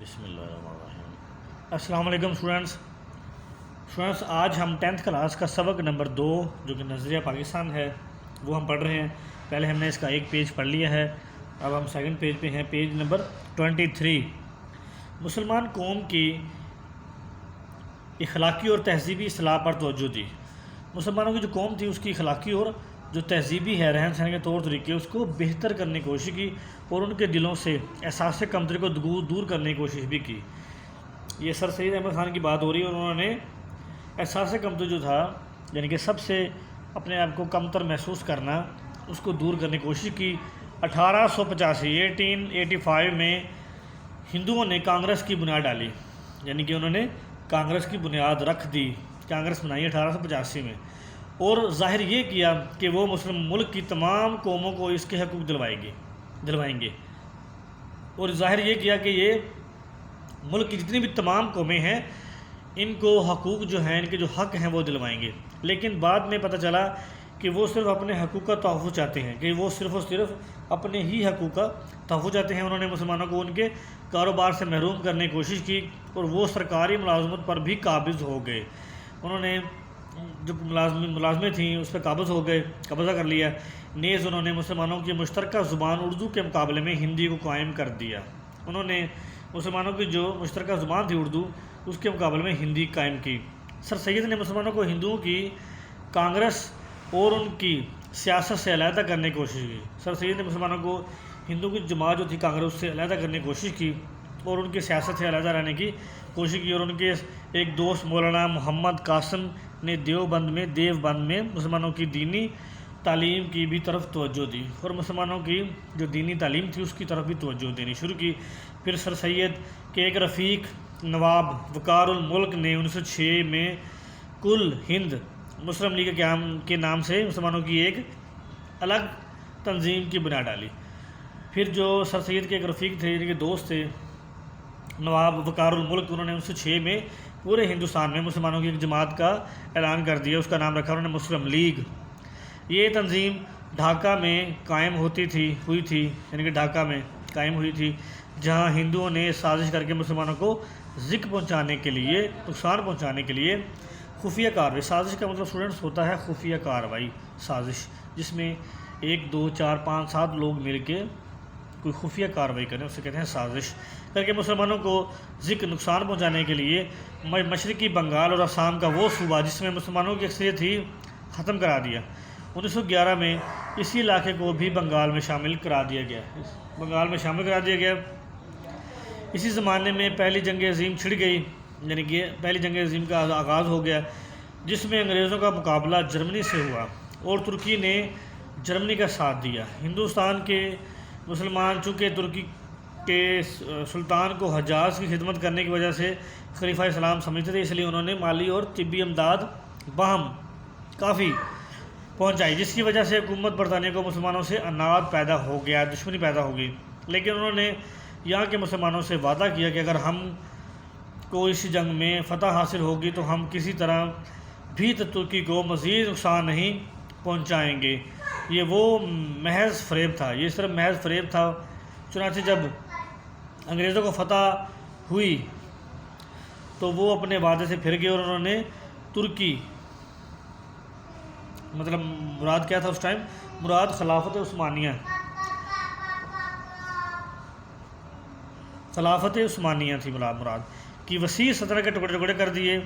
بسم اللہ الرحمن الرحیم۔ السلام علیکم اسٹوڈنٹس، آج ہم 10th کلاس کا سبق نمبر 2 جو کہ نظریہ پاکستان ہے وہ ہم پڑھ رہے ہیں۔ پہلے ہم نے اس کا ایک پیج پڑھ لیا ہے، اب ہم سیکنڈ پیج پہ ہیں، پیج نمبر 23۔ مسلمان قوم کی اخلاقی اور تہذیبی اصلاح پر توجہ دی۔ مسلمانوں کی جو قوم تھی اس کی اخلاقی اور جو تہذیبی ہے رہن سہن کے طور طریقے اس کو بہتر کرنے کی کوشش کی اور ان کے دلوں سے احساس کمتری کو دور کرنے کی کوشش بھی کی۔ یہ سر سید احمد خان کی بات ہو رہی ہے، اور انہوں نے احساس کمتری جو تھا یعنی کہ سب سے اپنے آپ کو کمتر محسوس کرنا اس کو دور کرنے کی کوشش کی۔ 1885 میں ہندوؤں نے کانگریس کی بنیاد ڈالی، یعنی کہ انہوں نے کانگریس کی بنیاد رکھ دی، کانگریس بنائی 1885 میں، اور ظاہر یہ کیا کہ وہ مسلم ملک کی تمام قوموں کو اس کے حقوق دلوائیں گے، اور ظاہر یہ کیا کہ یہ ملک کی جتنی بھی تمام قومیں ہیں ان کو حقوق جو ہیں، ان کے جو حق ہیں وہ دلوائیں گے۔ لیکن بعد میں پتہ چلا کہ وہ صرف اپنے حقوق کا تحفظ چاہتے ہیں، کہ وہ صرف اور صرف اپنے ہی حقوق کا تحفظ چاہتے ہیں۔ انہوں نے مسلمانوں کو ان کے کاروبار سے محروم کرنے کی کوشش کی اور وہ سرکاری ملازمت پر بھی قابض ہو گئے۔ انہوں نے جو ملازمیں تھیں اس پہ قبضہ کر لیا۔ نیز انہوں نے مسلمانوں کی مشترکہ زبان اردو کے مقابلے میں ہندی کو قائم کر دیا۔ انہوں نے مسلمانوں کی جو مشترکہ زبان تھی اردو اس کے مقابلے میں ہندی قائم کی۔ سر سید نے مسلمانوں کو ہندوؤں کی کانگریس اور ان کی سیاست سے علیحدہ کرنے کی کوشش کی۔ سر سید نے مسلمانوں کو ہندوؤں کی جماعت جو تھی کانگریس سے علیحدہ کرنے کی کوشش کی اور ان کی سیاست سے علیحدہ رہنے کی کوشش کی، اور ان کے ایک دوست مولانا محمد قاسم نے دیوبند میں مسلمانوں کی دینی تعلیم کی بھی طرف توجہ دی، اور مسلمانوں کی جو دینی تعلیم تھی اس کی طرف بھی توجہ دینی شروع کی۔ پھر سر سید کے ایک رفیق نواب وقار الملک نے 1906 میں کل ہند مسلم لیگ کے نام سے مسلمانوں کی ایک الگ تنظیم کی بنیاد ڈالی۔ پھر جو سر سید کے ایک رفیق تھے، یعنی کہ دوست تھے نواب وقار الملک، انہوں نے 1906 میں پورے ہندوستان میں مسلمانوں کی ایک جماعت کا اعلان کر دیا، اس کا نام رکھا انہوں نے مسلم لیگ۔ یہ تنظیم ڈھاکہ میں قائم ہوئی تھی، یعنی کہ ڈھاکہ میں قائم ہوئی تھی، جہاں ہندوؤں نے سازش کر کے مسلمانوں کو نقصان پہنچانے کے لیے خفیہ کارروائی، سازش کا مطلب اسٹوڈنٹس ہوتا ہے خفیہ کارروائی، سازش جس میں 1 2 4 5 7 لوگ مل کے کوئی خفیہ کارروائی کریں، اسے کہتے ہیں سازش کر کے مسلمانوں کو نقصان پہنچانے کے لیے مشرقی بنگال اور آسام کا وہ صوبہ جس میں مسلمانوں کی اکثریت تھی ختم کرا دیا۔ 1911 میں اسی علاقے کو بھی بنگال میں شامل کرا دیا گیا۔ اسی زمانے میں پہلی جنگ عظیم چھڑ گئی، یعنی کہ پہلی جنگ عظیم کا آغاز ہو گیا، جس میں انگریزوں کا مقابلہ جرمنی سے ہوا اور ترکی نے جرمنی کا ساتھ دیا۔ ہندوستان کے مسلمان چونکہ ترکی کے سلطان کو حجاز کی خدمت کرنے کی وجہ سے خلیفہ اسلام سمجھتے تھے، اس لیے انہوں نے مالی اور طبی امداد باہم کافی پہنچائی، جس کی وجہ سے حکومت برطانیہ کو مسلمانوں سے عناد پیدا ہو گیا، دشمنی پیدا ہو گئی۔ لیکن انہوں نے یہاں کے مسلمانوں سے وعدہ کیا کہ اگر ہم کو اس جنگ میں فتح حاصل ہوگی تو ہم کسی طرح بھی ترکی کو مزید نقصان نہیں پہنچائیں گے۔ یہ وہ محض فریب تھا، یہ صرف محض فریب تھا۔ چنانچہ جب انگریزوں کو فتح ہوئی تو وہ اپنے وعدے سے پھر گئے، اور انہوں نے ترکی مطلب مراد کیا تھا اس ٹائم؟ مراد خلافت عثمانیہ تھی، مراد کی وسیع سلطنت کے ٹکڑے کر دیے۔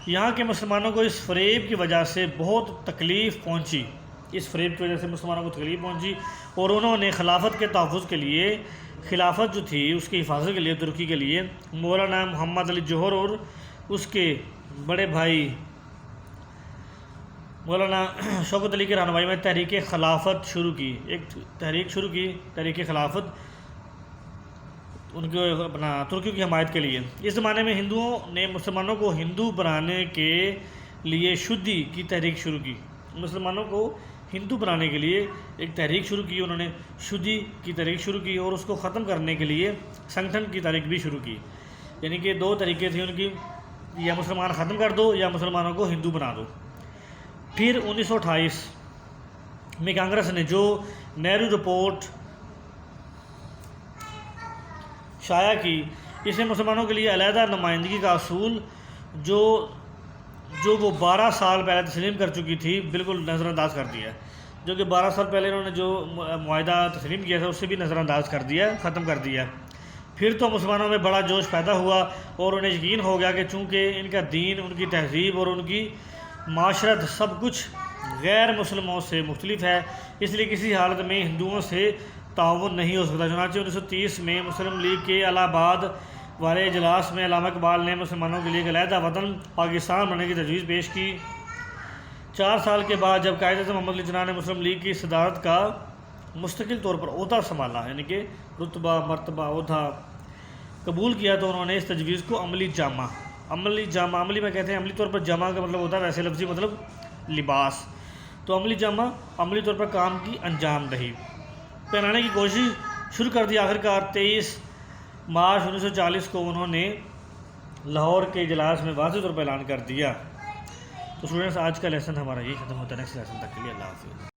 یہاں کے مسلمانوں کو اس فریب کی وجہ سے بہت تکلیف پہنچی، اور انہوں نے خلافت کے تحفظ کے لیے، خلافت جو تھی اس کی حفاظت کے لیے ترکی کے لیے مولانا محمد علی جوہر اور اس کے بڑے بھائی مولانا شوکت علی کی رہنمائی میں تحریک خلافت شروع کی، تحریک خلافت ان کو اپنا ترکی کی حمایت کے لیے۔ اس زمانے میں ہندوؤں نے مسلمانوں کو ہندو بنانے کے لیے شدی کی تحریک شروع کی، مسلمانوں کو ہندو بنانے کے لیے ایک تحریک شروع کی، انہوں نے شدی کی تحریک شروع کی، اور اس کو ختم کرنے کے لیے سنگٹھن کی تحریک بھی شروع کی، یعنی کہ 2 طریقے تھے ان کی، یا مسلمان ختم کر دو یا مسلمانوں کو ہندو بنا دو۔ پھر 1928 میں کانگریس نے جو نہرو رپورٹ شائع کی، اسے مسلمانوں کے لیے علیحدہ نمائندگی کا اصول جو وہ 12 سال پہلے تسلیم کر چکی تھی بالکل نظر انداز کر دیا، جو کہ 12 سال پہلے انہوں نے جو معاہدہ تسلیم کیا تھا اس سے بھی نظر انداز کر دیا، ختم کر دیا۔ پھر تو مسلمانوں میں بڑا جوش پیدا ہوا اور انہیں یقین ہو گیا کہ چونکہ ان کا دین، ان کی تہذیب اور ان کی معاشرت سب کچھ غیر مسلموں سے مختلف ہے، اس لیے کسی حالت میں ہندوؤں سے تعاون نہیں ہو سکتا۔ چنانچہ 1930 میں مسلم لیگ کے الہ آباد والے اجلاس میں علامہ اقبال نے مسلمانوں کے لیے ایک علیحدہ وطن پاکستان بنانے کی تجویز پیش کی۔ 4 سال کے بعد جب قائد اعظم محمد علی جناح نے مسلم لیگ کی صدارت کا مستقل طور پر عہدہ سنبھالا، یعنی کہ رتبہ، مرتبہ، عہدہ قبول کیا، تو انہوں نے اس تجویز کو عملی میں کہتے ہیں، عملی طور پر جامع کا مطلب ہوتا ہے ویسے لفظی مطلب لباس، تو عملی جامع عملی طور پر کام کی انجام دہی پہنانے کی کوشش شروع کر دی۔ آخرکار 23 مارچ 1940 کو انہوں نے لاہور کے اجلاس میں واضح طور پر اعلان کر دیا۔ تو اسٹوڈنٹس، آج کا لیسن ہمارا یہ ختم ہوتا ہے۔ نیکسٹ لیسن تک کے لیے اللہ حافظ۔